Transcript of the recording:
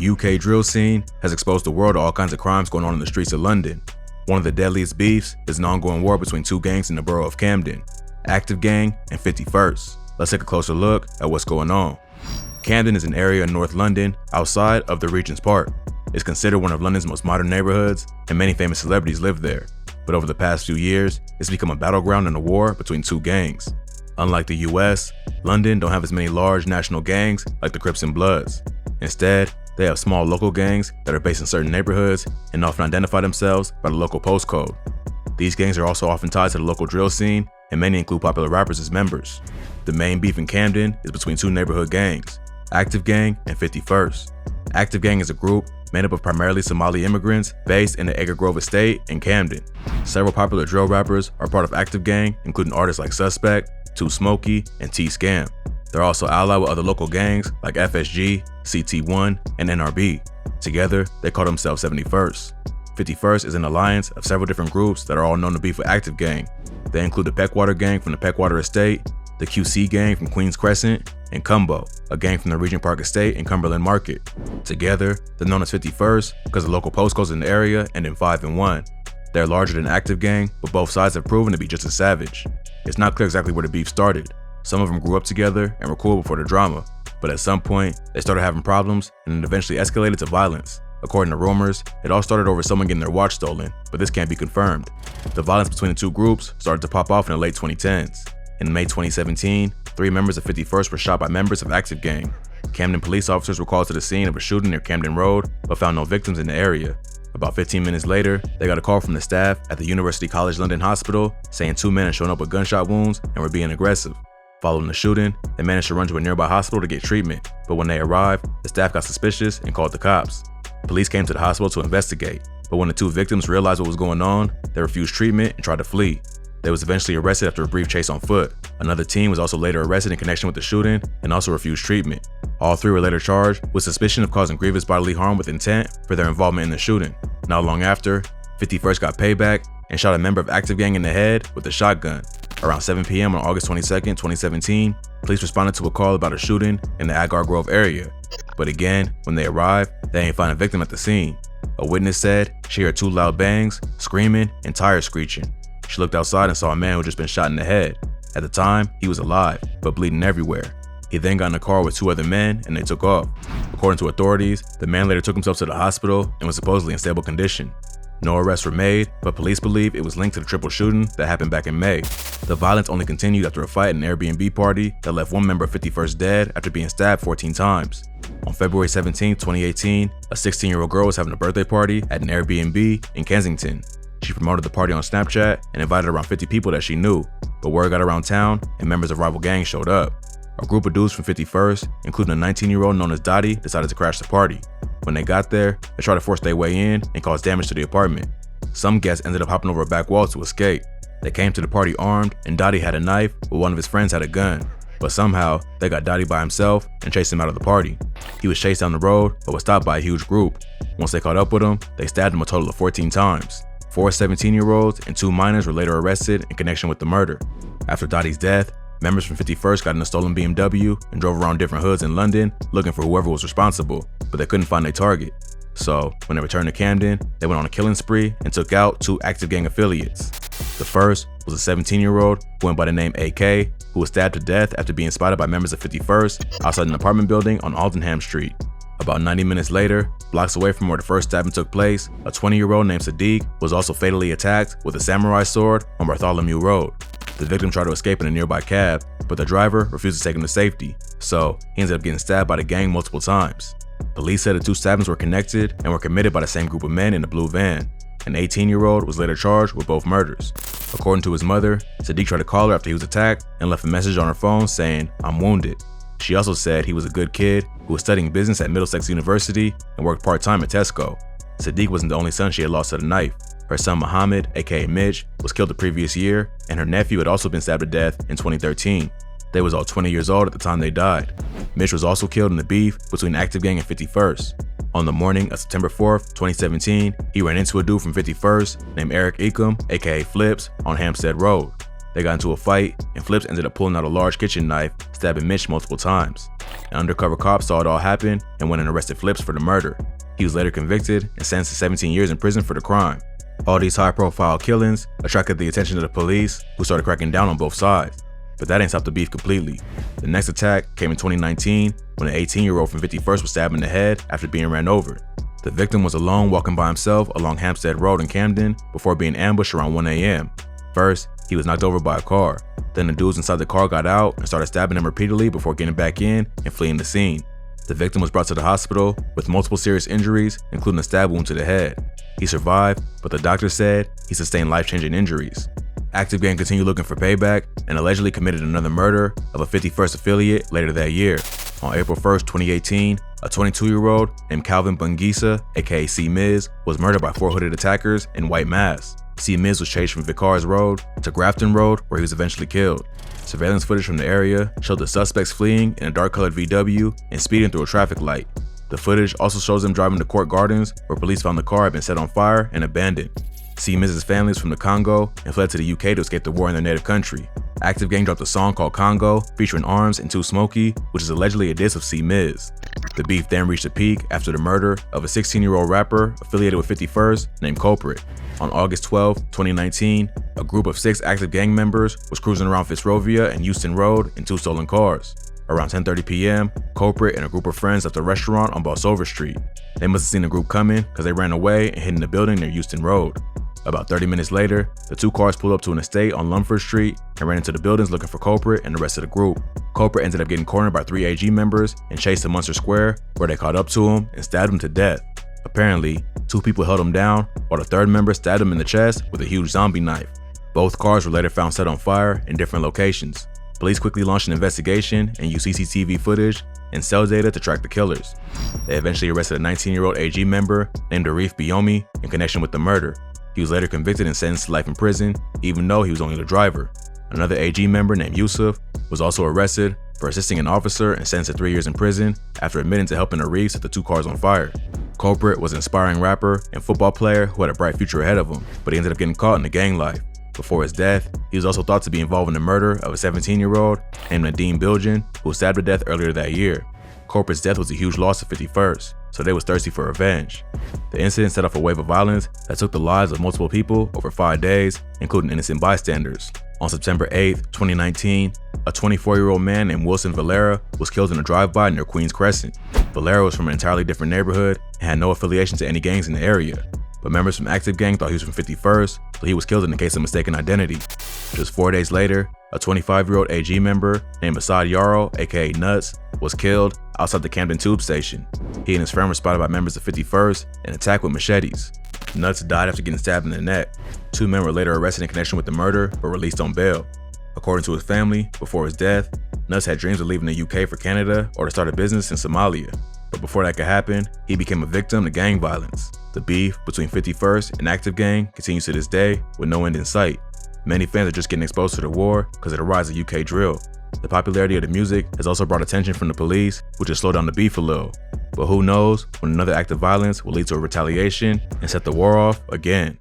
The UK drill scene has exposed the world to all kinds of crimes going on in the streets of London. One of the deadliest beefs is an ongoing war between two gangs in the borough of Camden, Active Gang and 51st. Let's take a closer look at what's going on. Camden is an area in North London outside of the Regent's Park. It's considered one of London's most modern neighborhoods, and many famous celebrities live there. But over the past few years, it's become a battleground in a war between two gangs. Unlike the US, London don't have as many large national gangs like the Crips and Bloods. Instead, they have small local gangs that are based in certain neighborhoods and often identify themselves by the local postcode. These gangs are also often tied to the local drill scene, and many include popular rappers as members. The main beef in Camden is between two neighborhood gangs, Active Gang and 51st. Active Gang is a group made up of primarily Somali immigrants based in the Edgar Grove estate in Camden. Several popular drill rappers are part of Active Gang, including artists like Suspect, Too Smoky, and T-Scam. They're also allied with other local gangs like FSG, CT1, and NRB. Together, they call themselves 71st. 51st is an alliance of several different groups that are all known to beef with Active Gang. They include the Peckwater Gang from the Peckwater Estate, the QC Gang from Queens Crescent, and Cumbo, a gang from the Regent Park Estate and Cumberland Market. Together, they're known as 51st because the local postcodes in the area end in 5 and 1. They're larger than Active Gang, but both sides have proven to be just as savage. It's not clear exactly where the beef started. Some of them grew up together and were cool before the drama, but at some point, they started having problems and it eventually escalated to violence. According to rumors, it all started over someone getting their watch stolen, but this can't be confirmed. The violence between the two groups started to pop off in the late 2010s. In May 2017, 3 members of 51st were shot by members of Active Gang. Camden police officers were called to the scene of a shooting near Camden Road, but found no victims in the area. About 15 minutes later, they got a call from the staff at the University College London Hospital saying 2 men had shown up with gunshot wounds and were being aggressive. Following the shooting, they managed to run to a nearby hospital to get treatment, but when they arrived, the staff got suspicious and called the cops. Police came to the hospital to investigate, but when the 2 victims realized what was going on, they refused treatment and tried to flee. They was eventually arrested after a brief chase on foot. Another teen was also later arrested in connection with the shooting and also refused treatment. All 3 were later charged with suspicion of causing grievous bodily harm with intent for their involvement in the shooting. Not long after, 51st got payback and shot a member of Active Gang in the head with a shotgun. Around 7 p.m. on August 22, 2017, police responded to a call about a shooting in the Edgar Grove area. But again, when they arrived, they ain't find a victim at the scene. A witness said she heard 2 loud bangs, screaming, and tires screeching. She looked outside and saw a man who had just been shot in the head. At the time, he was alive, but bleeding everywhere. He then got in a car with 2 other men and they took off. According to authorities, the man later took himself to the hospital and was supposedly in stable condition. No arrests were made, but police believe it was linked to the triple shooting that happened back in May. The violence only continued after a fight at an Airbnb party that left 1 member of 51st dead after being stabbed 14 times. On February 17, 2018, a 16-year-old girl was having a birthday party at an Airbnb in Kensington. She promoted the party on Snapchat and invited around 50 people that she knew, but word got around town and members of rival gangs showed up. A group of dudes from 51st, including a 19-year-old known as Dottie, decided to crash the party. When they got there, they tried to force their way in and cause damage to the apartment. Some guests ended up hopping over a back wall to escape. They came to the party armed, and Dottie had a knife, but one of his friends had a gun. But somehow, they got Dottie by himself and chased him out of the party. He was chased down the road, but was stopped by a huge group. Once they caught up with him, they stabbed him a total of 14 times. 4 17-year-olds and 2 minors were later arrested in connection with the murder. After Dottie's death, members from 51st got in a stolen BMW and drove around different hoods in London looking for whoever was responsible, but they couldn't find their target. So, when they returned to Camden, they went on a killing spree and took out 2 Active Gang affiliates. The first was a 17-year-old who went by the name AK, who was stabbed to death after being spotted by members of 51st outside an apartment building on Aldenham Street. About 90 minutes later, blocks away from where the first stabbing took place, a 20-year-old named Sadiq was also fatally attacked with a samurai sword on Bartholomew Road. The victim tried to escape in a nearby cab, but the driver refused to take him to safety, so he ended up getting stabbed by the gang multiple times. Police said the 2 stabbings were connected and were committed by the same group of men in the blue van. An 18-year-old was later charged with both murders. According to his mother, Sadiq tried to call her after he was attacked and left a message on her phone saying, "I'm wounded." She also said he was a good kid who was studying business at Middlesex University and worked part-time at Tesco. Sadiq wasn't the only son she had lost to the knife. Her son Muhammad, aka Mitch, was killed the previous year, and her nephew had also been stabbed to death in 2013. They was all 20 years old at the time they died. Mitch was also killed in the beef between Active Gang and 51st. On the morning of September 4th, 2017, he ran into a dude from 51st named Eric Eakham, aka Flips, on Hampstead Road. They got into a fight, and Flips ended up pulling out a large kitchen knife, stabbing Mitch multiple times. An undercover cop saw it all happen and went and arrested Flips for the murder. He was later convicted and sentenced to 17 years in prison for the crime. All these high-profile killings attracted the attention of the police, who started cracking down on both sides. But that ain't stopped the beef completely. The next attack came in 2019 when an 18-year-old from 51st was stabbed in the head after being ran over. The victim was alone walking by himself along Hampstead Road in Camden before being ambushed around 1 a.m. First, he was knocked over by a car. Then the dudes inside the car got out and started stabbing him repeatedly before getting back in and fleeing the scene. The victim was brought to the hospital with multiple serious injuries, including a stab wound to the head. He survived, but the doctor said he sustained life-changing injuries. Active Gang continued looking for payback and allegedly committed another murder of a 51st affiliate later that year. On April 1st, 2018, a 22-year-old named Calvin Bungisa, aka C-Miz, was murdered by 4 hooded attackers in white masks. C-Miz was chased from Vickers Road to Grafton Road, where he was eventually killed. Surveillance footage from the area showed the suspects fleeing in a dark-colored VW and speeding through a traffic light. The footage also shows them driving to Court Gardens, where police found the car had been set on fire and abandoned. C-Miz's family is from the Congo and fled to the UK to escape the war in their native country. Active Gang dropped a song called Congo, featuring Arms and Too Smoky, which is allegedly a diss of C-Miz. The beef then reached a peak after the murder of a 16-year-old rapper affiliated with 51st named Culprit. On August 12, 2019, a group of 6 Active Gang members was cruising around Fitzrovia and Euston Road in 2 stolen cars. Around 10:30 p.m., Culprit and a group of friends left a restaurant on Bolsover Street. They must have seen the group coming because they ran away and hid in the building near Euston Road. About 30 minutes later, the 2 cars pulled up to an estate on Lumford Street and ran into the buildings looking for Culprit and the rest of the group. Culprit ended up getting cornered by 3 AG members and chased to Munster Square, where they caught up to him and stabbed him to death. Apparently, 2 people held him down, while the 3rd member stabbed him in the chest with a huge zombie knife. Both cars were later found set on fire in different locations. Police quickly launched an investigation and used CCTV footage and cell data to track the killers. They eventually arrested a 19-year-old AG member named Arif Biomi in connection with the murder. He was later convicted and sentenced to life in prison, even though he was only the driver. Another AG member named Yusuf was also arrested for assisting an officer and sentenced to 3 years in prison after admitting to helping Arif set the 2 cars on fire. Culprit was an aspiring rapper and football player who had a bright future ahead of him, but he ended up getting caught in the gang life. Before his death, he was also thought to be involved in the murder of a 17-year-old named Nadeem Bilgen, who was stabbed to death earlier that year. Culprit's death was a huge loss to 51st, so they was thirsty for revenge. The incident set off a wave of violence that took the lives of multiple people over 5 days, including innocent bystanders. On September 8, 2019, a 24-year-old man named Wilson Valera was killed in a drive-by near Queens Crescent. Valera was from an entirely different neighborhood and had no affiliation to any gangs in the area, but members from Active Gang thought he was from 51st, so he was killed in the case of mistaken identity. Just 4 days later, a 25-year-old AG member named Asad Yarrow, aka Nuts, was killed outside the Camden Tube Station. He and his friend were spotted by members of 51st and attacked with machetes. Nuts died after getting stabbed in the neck. 2 men were later arrested in connection with the murder, but released on bail. According to his family, before his death, Nuts had dreams of leaving the UK for Canada or to start a business in Somalia. But before that could happen, he became a victim to gang violence. The beef between 51st and Active Gang continues to this day with no end in sight. Many fans are just getting exposed to the war because of the rise of UK drill. The popularity of the music has also brought attention from the police, which has slowed down the beef a little. But who knows when another act of violence will lead to a retaliation and set the war off again.